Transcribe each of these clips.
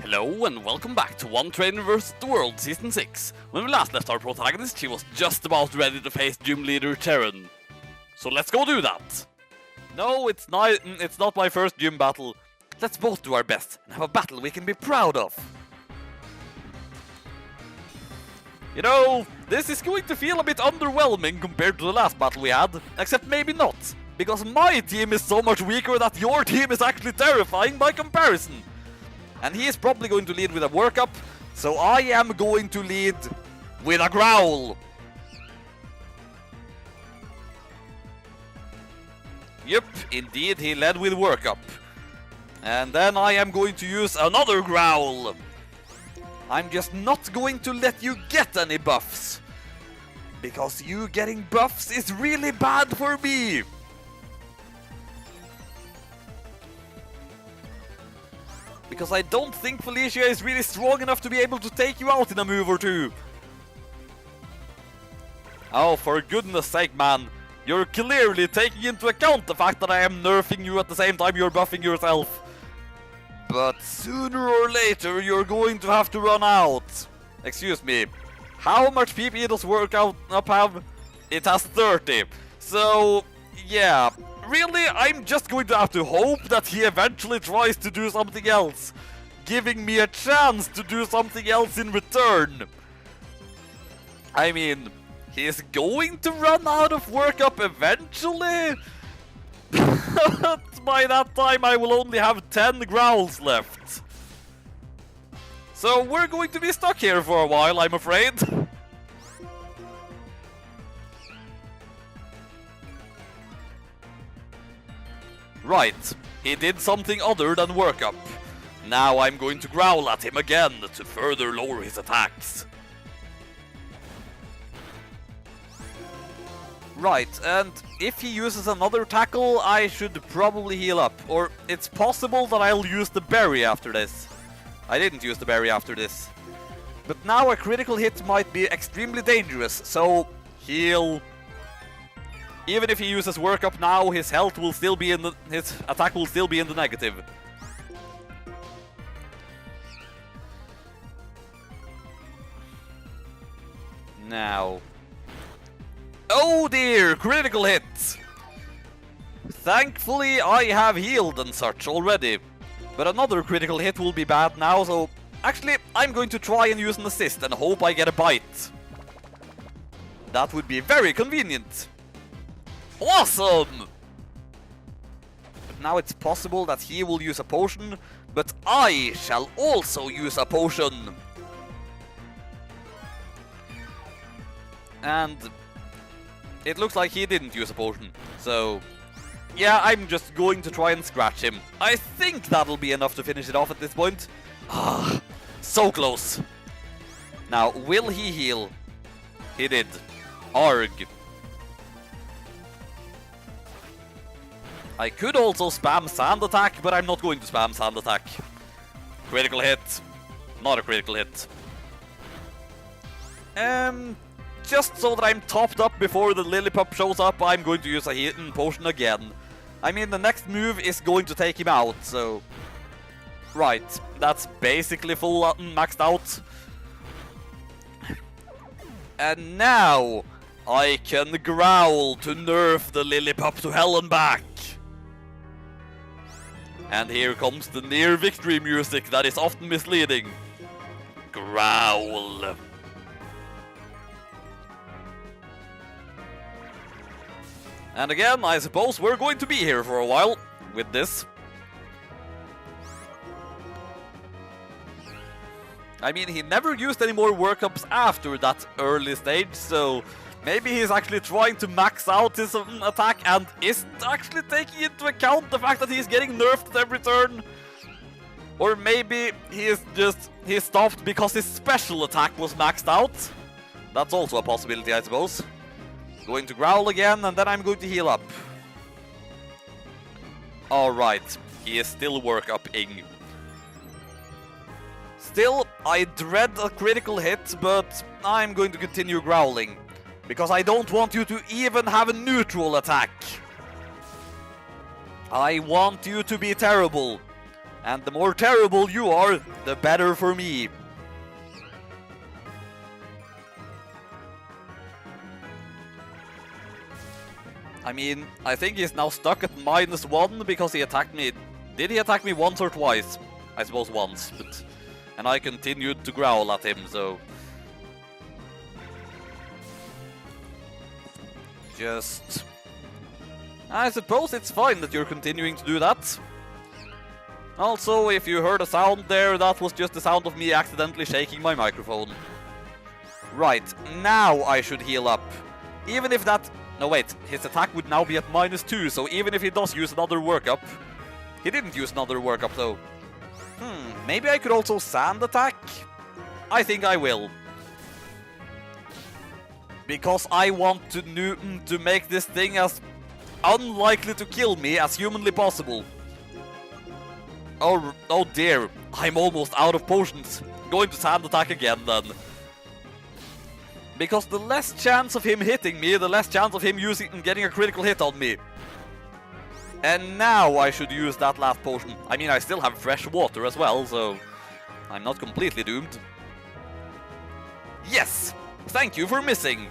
Hello and welcome back to One Trainer vs. the World Season 6. When we last left our protagonist, she was just about ready to face gym leader Cheren. So let's go do that! No, it's not my first gym battle. Let's both do our best and have a battle we can be proud of. You know, this is going to feel a bit underwhelming compared to the last battle we had, except maybe not, because my team is so much weaker that your team is actually terrifying by comparison. And he is probably going to lead with a workup, so I am going to lead with a growl. Yep, indeed he led with workup. And then I am going to use another growl. I'm just not going to let you get any buffs. Because you getting buffs is really bad for me. Because I don't think Felicia is really strong enough to be able to take you out in a move or two. Oh, for goodness sake, man. You're clearly taking into account the fact that I am nerfing you at the same time you're buffing yourself. But sooner or later, you're going to have to run out. Excuse me. How much PP does workout up have? It has 30. So, yeah. Really, I'm just going to have to hope that he eventually tries to do something else, giving me a chance to do something else in return. I mean, he's going to run out of workup eventually. But by that time, I will only have 10 growls left. So we're going to be stuck here for a while, I'm afraid. Right, he did something other than workup. Now I'm going to growl at him again to further lower his attacks. Right, and if he uses another tackle, I should probably heal up. Or it's possible that I'll use the berry after this. I didn't use the berry after this. But now a critical hit might be extremely dangerous, so heal. Even if he uses workup now, his health will still be his attack will still be in the negative. Now. Oh dear, critical hit! Thankfully I have healed and such already. But another critical hit will be bad now, so actually I'm going to try and use an assist and hope I get a bite. That would be very convenient. Awesome! But now it's possible that he will use a potion, but I shall also use a potion. And it looks like he didn't use a potion, so yeah, I'm just going to try and scratch him. I think that'll be enough to finish it off at this point. Ah, so close. Now, will he heal? He did. Arg. I could also spam sand attack, but I'm not going to spam sand attack. Critical hit. Not a critical hit. Just so that I'm topped up before the Lillipup shows up, I'm going to use a hidden potion again. I mean, the next move is going to take him out, so... Right, that's basically full maxed out. And now, I can growl to nerf the Lillipup to hell and back. And here comes the near victory music that is often misleading. Growl. And again, I suppose we're going to be here for a while with this. I mean, he never used any more workups after that early stage, so maybe he's actually trying to max out his attack and isn't actually taking into account the fact that he's getting nerfed every turn. Or maybe he stopped because his special attack was maxed out. That's also a possibility, I suppose. Going to growl again, and then I'm going to heal up. Alright, he is still workup-ing. Still, I dread a critical hit, but I'm going to continue growling. Because I don't want you to even have a neutral attack. I want you to be terrible. And the more terrible you are, the better for me. I mean, I think he's now stuck at -1 because he attacked me. Did he attack me once or twice? I suppose once, but... And I continued to growl at him, so... Just... I suppose it's fine that you're continuing to do that. Also, if you heard a sound there, that was just the sound of me accidentally shaking my microphone. Right, now I should heal up. Even if that... No wait, his attack would now be at -2, so even if he does use another workup... He didn't use another workup though. Maybe I could also sand attack? I think I will. Because I want to make this thing as unlikely to kill me as humanly possible. Oh dear, I'm almost out of potions. Going to sand attack again then. Because the less chance of him hitting me, the less chance of him getting a critical hit on me. And now I should use that last potion. I mean, I still have fresh water as well, so I'm not completely doomed. Yes! Thank you for missing!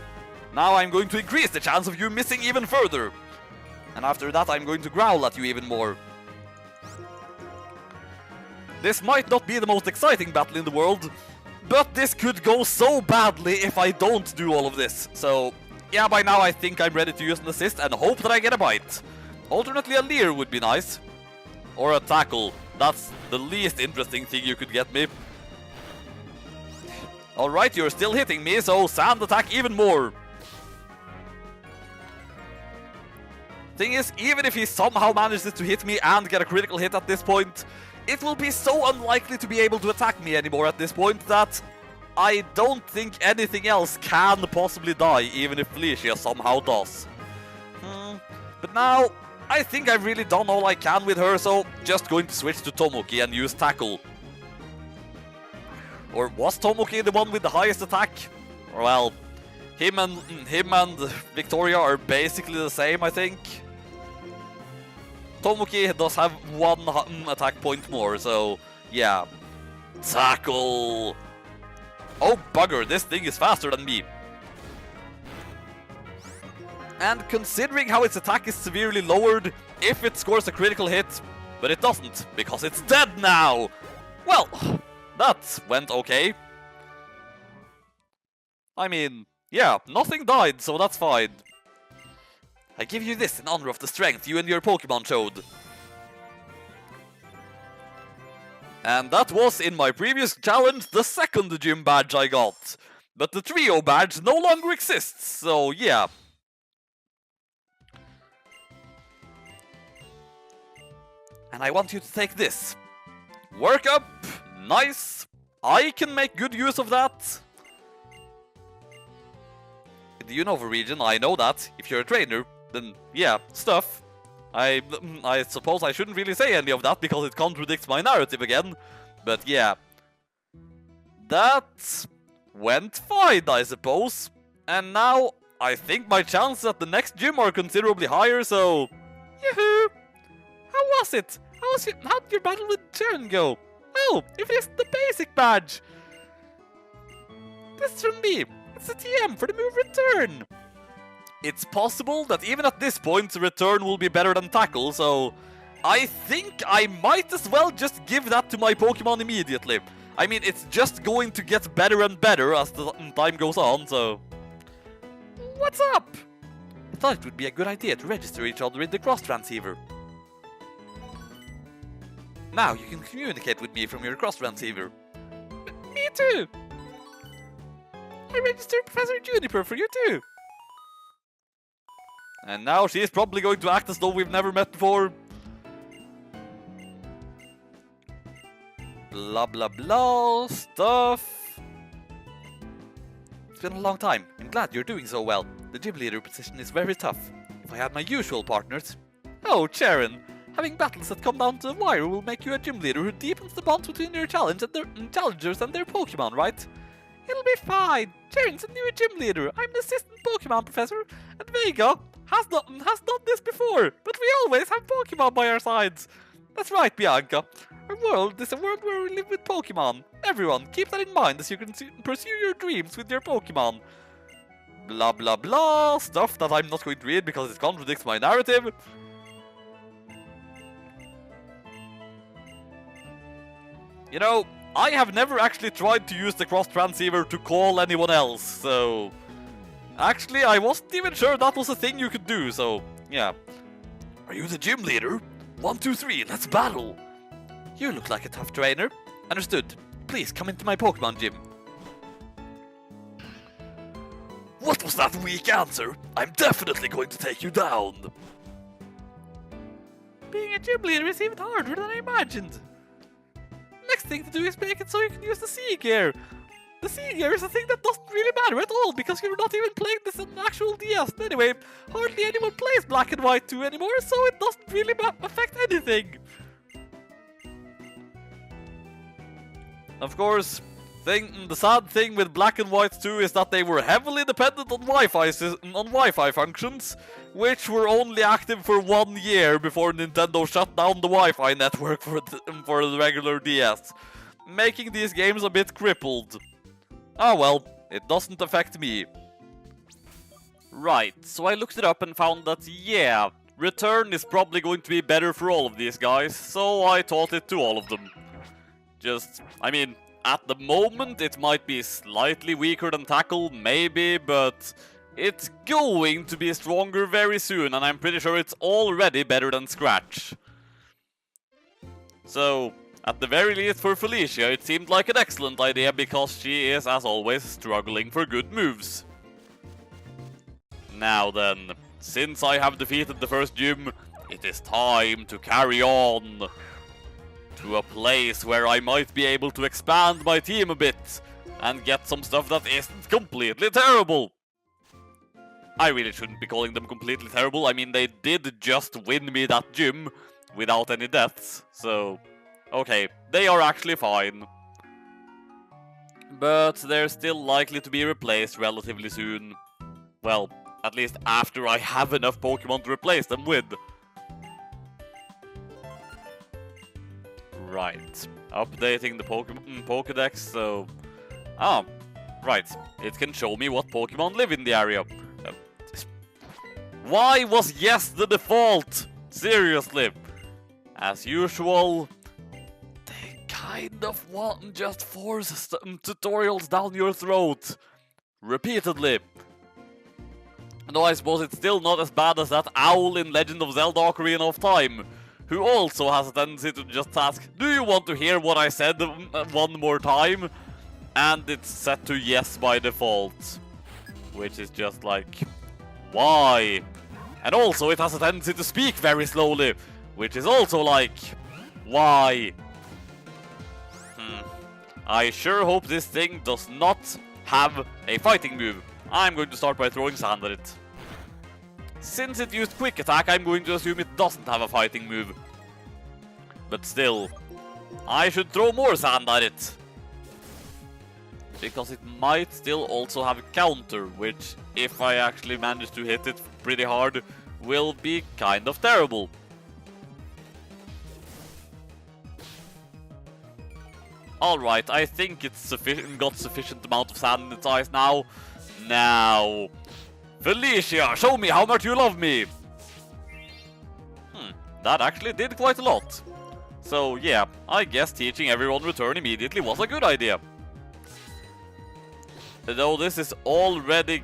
Now I'm going to increase the chance of you missing even further. And after that I'm going to growl at you even more. This might not be the most exciting battle in the world, but this could go so badly if I don't do all of this. So, yeah, by now I think I'm ready to use an assist and hope that I get a bite. Alternately, a leer would be nice. Or a tackle. That's the least interesting thing you could get me. Alright, you're still hitting me, so sand attack even more. Thing is, even if he somehow manages to hit me and get a critical hit at this point, it will be so unlikely to be able to attack me anymore at this point that I don't think anything else can possibly die, even if Felicia somehow does. But now, I think I've really done all I can with her, so just going to switch to Tomoki and use tackle. Or was Tomoki the one with the highest attack? Well, him and Victoria are basically the same, I think. Tomoki does have 1 attack point more, so yeah. Tackle! Oh bugger, this thing is faster than me. And considering how its attack is severely lowered, if it scores a critical hit, but it doesn't, because it's dead now! Well, that went okay. I mean, yeah, nothing died, so that's fine. I give you this in honor of the strength you and your Pokémon showed. And that was, in my previous challenge, the second gym badge I got. But the trio badge no longer exists, so yeah. And I want you to take this. Work up, nice. I can make good use of that. In the Unova region, I know that. If you're a trainer, then yeah, stuff. I suppose I shouldn't really say any of that because it contradicts my narrative again. But yeah. That went fine, I suppose. And now, I think my chances at the next gym are considerably higher, so... Yoo-hoo! How was it? How did your battle with Cheren go? Oh, if it's the basic badge! This is from me. It's a TM for the move return. It's possible that even at this point, the return will be better than tackle, so... I think I might as well just give that to my Pokemon immediately. I mean, it's just going to get better and better as the time goes on, so... What's up? I thought it would be a good idea to register each other in the cross transceiver. Now you can communicate with me from your cross transceiver. Me too! I registered Professor Juniper for you too! And now she's probably going to act as though we've never met before. Blah blah blah stuff. It's been a long time. I'm glad you're doing so well. The gym leader position is very tough. If I had my usual partners... Oh, Cheren! Having battles that come down to the wire will make you a gym leader who deepens the bond between your challengers and their Pokemon, right? It'll be fine. Cheren's a new gym leader. I'm an assistant Pokemon professor, and Vega has done this before, but we always have Pokemon by our sides. That's right, Bianca. Our world is a world where we live with Pokemon. Everyone, keep that in mind as you can pursue your dreams with your Pokemon. Blah blah blah, stuff that I'm not going to read because it contradicts my narrative. You know, I have never actually tried to use the cross transceiver to call anyone else, so... Actually, I wasn't even sure that was a thing you could do, so yeah. Are you the gym leader? 1, 2, 3, let's battle! You look like a tough trainer. Understood. Please come into my Pokemon gym. What was that weak answer? I'm definitely going to take you down. Being a gym leader is even harder than I imagined. Next thing to do is make it so you can use the Sea Gear. The Sea Gear is a thing that doesn't really matter at all because you're not even playing this on an actual DS. Anyway, hardly anyone plays Black and White 2 anymore, so it doesn't really affect anything. Of course, the sad thing with Black and White 2 is that they were heavily dependent on Wi-Fi functions, which were only active for 1 year before Nintendo shut down the Wi-Fi network for the regular DS, making these games a bit crippled. Ah well, it doesn't affect me. Right, so I looked it up and found that, yeah, Return is probably going to be better for all of these guys, so I taught it to all of them. I mean, at the moment it might be slightly weaker than Tackle, maybe, but it's going to be stronger very soon, and I'm pretty sure it's already better than Scratch. So, at the very least for Felicia, it seemed like an excellent idea because she is, as always, struggling for good moves. Now then, since I have defeated the first gym, it is time to carry on to a place where I might be able to expand my team a bit and get some stuff that isn't completely terrible. I really shouldn't be calling them completely terrible. I mean, they did just win me that gym without any deaths, so... Okay, they are actually fine. But they're still likely to be replaced relatively soon. Well, at least after I have enough Pokemon to replace them with. Right, updating the Pokédex, so... Ah, right, it can show me what Pokemon live in the area. Why was yes the default? Seriously. As usual, they kind of want to just force tutorials down your throat. Repeatedly. Though I suppose it's still not as bad as that owl in Legend of Zelda Ocarina of Time, who also has a tendency to just ask, do you want to hear what I said one more time? And it's set to yes by default. Which is just like, why? And also it has a tendency to speak very slowly, which is also like, why? I sure hope this thing does not have a fighting move. I'm going to start by throwing sand at it. Since it used quick attack, I'm going to assume it doesn't have a fighting move. But still, I should throw more sand at it. Because it might still also have a counter, which, if I actually manage to hit it pretty hard, will be kind of terrible. Alright, I think it's got sufficient amount of sand in its eyes now. Now, Felicia, show me how much you love me! That actually did quite a lot. So yeah, I guess teaching everyone Return immediately was a good idea. Though this is already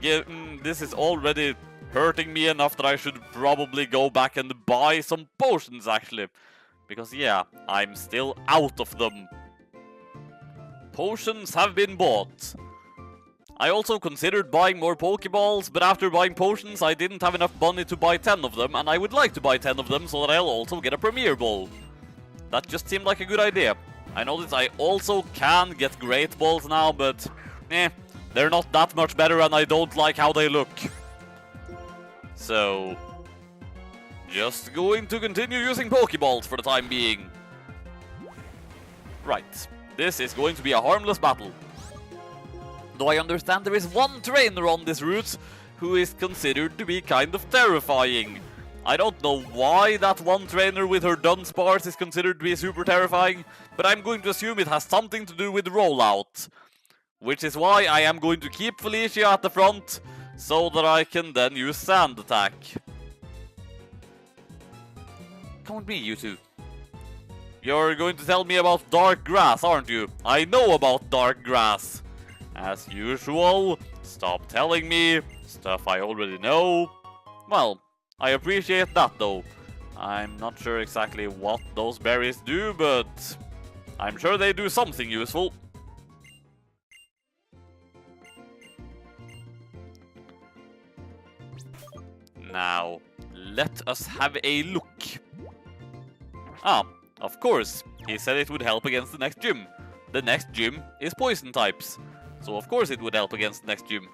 hurting me enough that I should probably go back and buy some potions actually. Because yeah, I'm still out of them. Potions have been bought. I also considered buying more Pokeballs, but after buying potions I didn't have enough money to buy 10 of them, and I would like to buy 10 of them so that I'll also get a Premier Ball. That just seemed like a good idea. I noticed I also can get Great Balls now, but they're not that much better and I don't like how they look. So, just going to continue using Pokeballs for the time being. Right, this is going to be a harmless battle. Though I understand there is one trainer on this route who is considered to be kind of terrifying. I don't know why that one trainer with her Dunsparce is considered to be super terrifying, but I'm going to assume it has something to do with rollout. Which is why I am going to keep Felicia at the front, so that I can then use Sand Attack. Come with me, you two. You're going to tell me about Dark Grass, aren't you? I know about Dark Grass. As usual, stop telling me stuff I already know. Well, I appreciate that though. I'm not sure exactly what those berries do, but I'm sure they do something useful. Now, let us have a look. Ah, of course, he said it would help against the next gym. The next gym is poison types, so of course it would help against the next gym.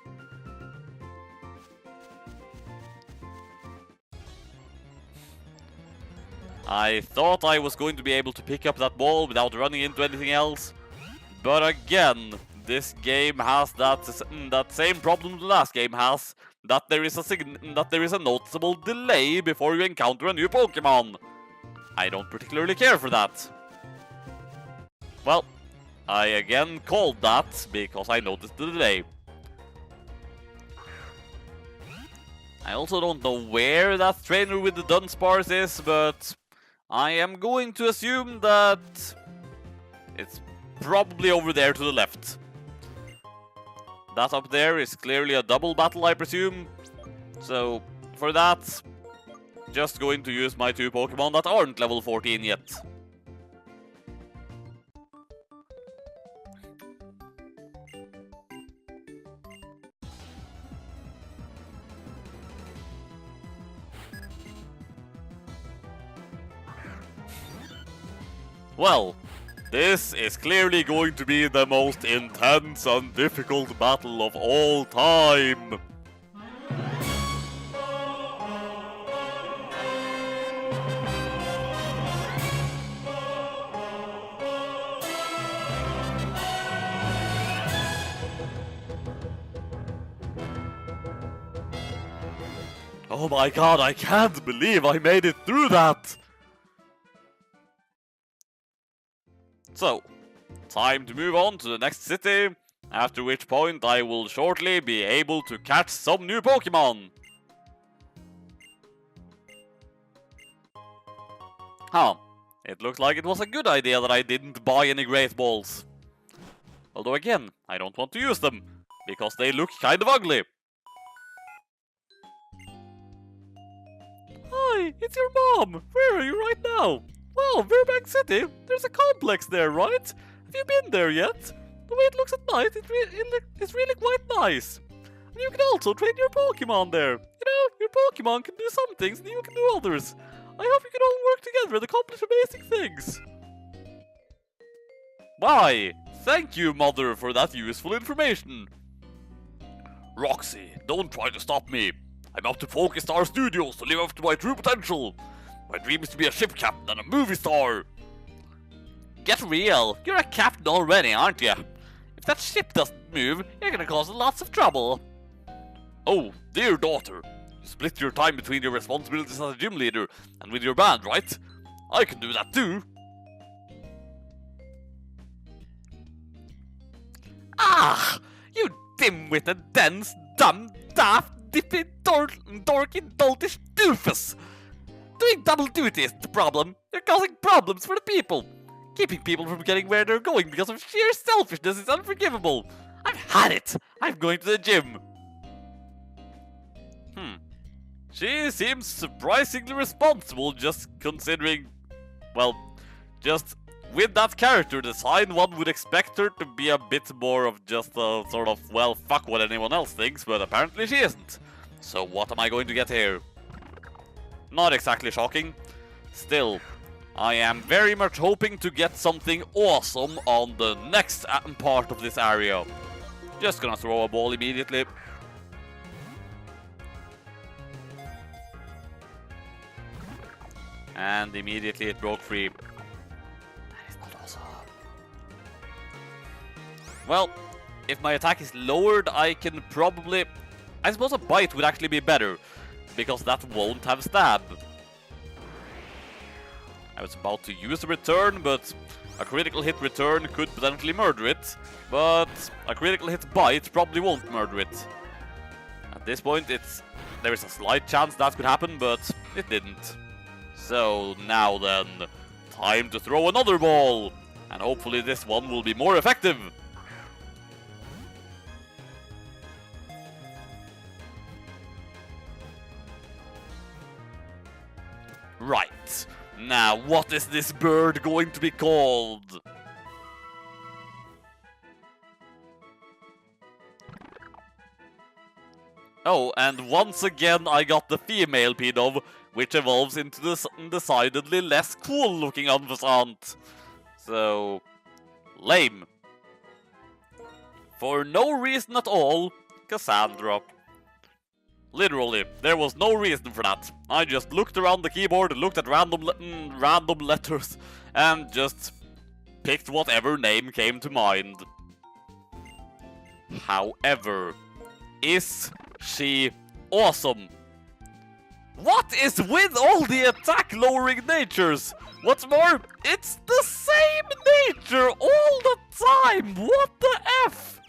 I thought I was going to be able to pick up that ball without running into anything else, but again, this game has that same problem the last game has, that there is a noticeable delay before you encounter a new Pokémon. I don't particularly care for that. Well, I again called that because I noticed the delay. I also don't know where that trainer with the Dunsparce is, but I am going to assume that it's probably over there to the left. That up there is clearly a double battle, I presume. So, for that, just going to use my two Pokemon that aren't level 14 yet. Well, this is clearly going to be the most intense and difficult battle of all time. Oh my god, I can't believe I made it through that! So, time to move on to the next city, after which point I will shortly be able to catch some new Pokémon. Huh, it looked like it was a good idea that I didn't buy any Great Balls. Although again, I don't want to use them, because they look kind of ugly. Hi, it's your mom! Where are you right now? Wow, Verbank City? There's a complex there, right? Have you been there yet? The way it looks at night, it's really quite nice. And you can also train your Pokemon there. You know, your Pokemon can do some things and you can do others. I hope you can all work together and accomplish amazing things. Why, thank you, Mother, for that useful information. Roxy, don't try to stop me. I'm up to Focus Star Studios to live up to my true potential. My dream is to be a ship captain and a movie star. Get real. You're a captain already, aren't you? If that ship doesn't move, you're gonna cause lots of trouble. Oh, dear daughter. You split your time between your responsibilities as a gym leader and with your band, right? I can do that too. Ah! You dim-witted, dense, dumb, daft, dippy, dorky, doltish doofus! Doing double duty isn't the problem. You're causing problems for the people. Keeping people from getting where they're going because of sheer selfishness is unforgivable. I've had it. I'm going to the gym. She seems surprisingly responsible, just considering... Well, just with that character design, one would expect her to be a bit more of just a sort of, well, fuck what anyone else thinks, but apparently she isn't. So what am I going to get here? Not exactly shocking. Still, I am very much hoping to get something awesome on the next part of this area. Just gonna throw a ball immediately. And immediately it broke free. That is not awesome. Well, if my attack is lowered, I can probably... I suppose a bite would actually be better, because that won't have stab. I was about to use a return, but a critical hit return could potentially murder it. But a critical hit bite probably won't murder it. At this point, there is a slight chance that could happen, but it didn't. So now then, time to throw another ball. And hopefully this one will be more effective. Right. Now, what is this bird going to be called? Oh, and once again I got the female Pidove, which evolves into this decidedly less cool-looking Unfasant. So, lame. For no reason at all, Cassandra. Literally, there was no reason for that. I just looked around the keyboard, looked at random letters, and just picked whatever name came to mind. However, is she awesome? What is with all the attack-lowering natures? What's more, it's the same nature all the time! What the F?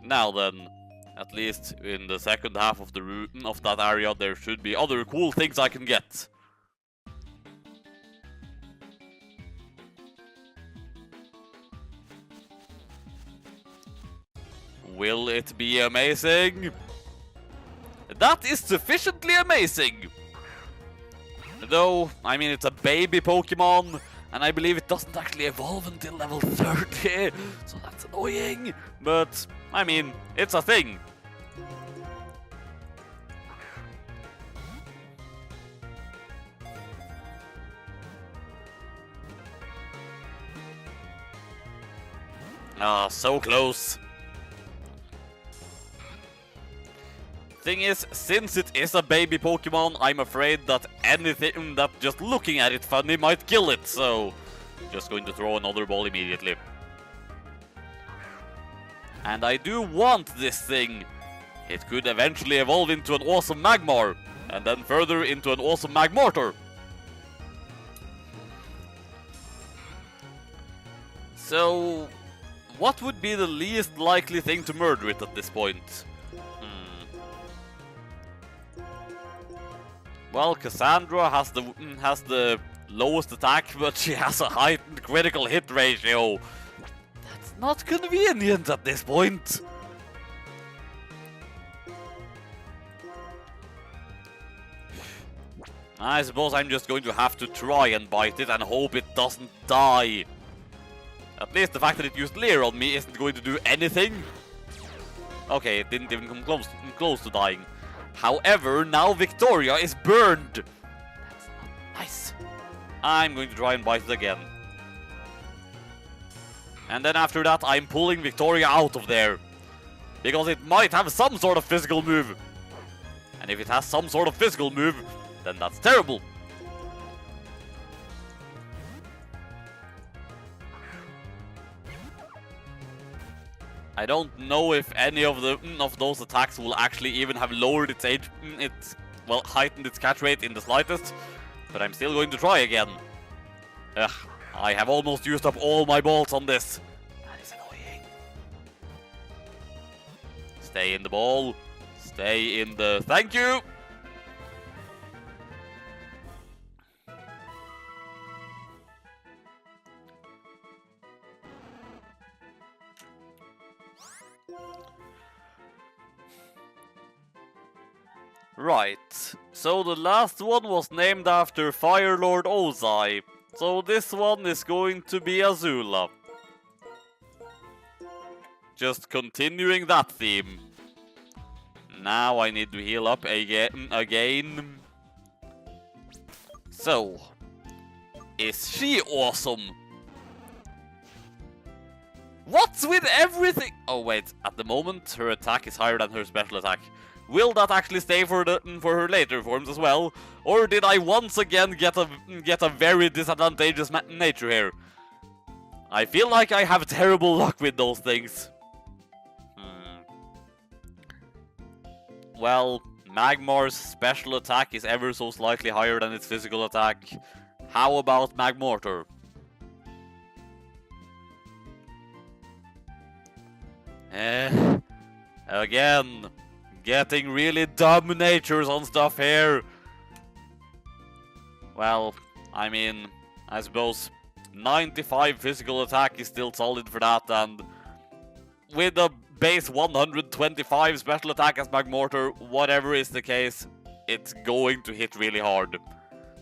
Now then, at least in the second half of the route of that area, there should be other cool things I can get. Will it be amazing? That is sufficiently amazing! Though, I mean, it's a baby Pokemon, and I believe it doesn't actually evolve until level 30, so that's annoying. But, I mean, it's a thing. Ah, so close. Thing is, since it is a baby Pokemon, I'm afraid that anything that just looking at it funny might kill it, so just going to throw another ball immediately. And I do want this thing. It could eventually evolve into an awesome Magmar, and then further into an awesome Magmortar. So, what would be the least likely thing to murder it at this point? Well, Cassandra has the lowest attack, but she has a heightened critical hit ratio. That's not convenient at this point. I suppose I'm just going to have to try and bite it and hope it doesn't die. At least the fact that it used Leer on me isn't going to do anything. Okay, it didn't even come close to dying. However, now Victoria is burned. That's not nice. I'm going to try and bite it again. And then after that, I'm pulling Victoria out of there. Because it might have some sort of physical move. And if it has some sort of physical move, then that's terrible. I don't know if any of those attacks will actually even have lowered heightened its catch rate in the slightest, but I'm still going to try again. Ugh, I have almost used up all my balls on this. That is annoying. Stay in the ball. Stay in the... Thank you! Right, so the last one was named after Fire Lord Ozai, so this one is going to be Azula. Just continuing that theme. Now I need to heal up again. So, is she awesome? What's with everything? Oh wait, at the moment her attack is higher than her special attack. Will that actually stay for her later forms as well? Or did I once again get a very disadvantageous nature here? I feel like I have terrible luck with those things. Well, Magmar's special attack is ever so slightly higher than its physical attack. How about Magmortar? Again, getting really dumb natures on stuff here. Well, I mean, I suppose 95 physical attack is still solid for that, and with a base 125 special attack as Magmortar, whatever is the case, it's going to hit really hard.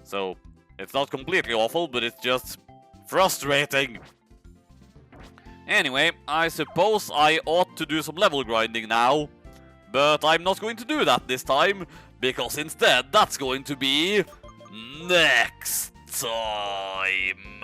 So, it's not completely awful, but it's just frustrating. Anyway, I suppose I ought to do some level grinding now, but I'm not going to do that this time, because instead that's going to be next time.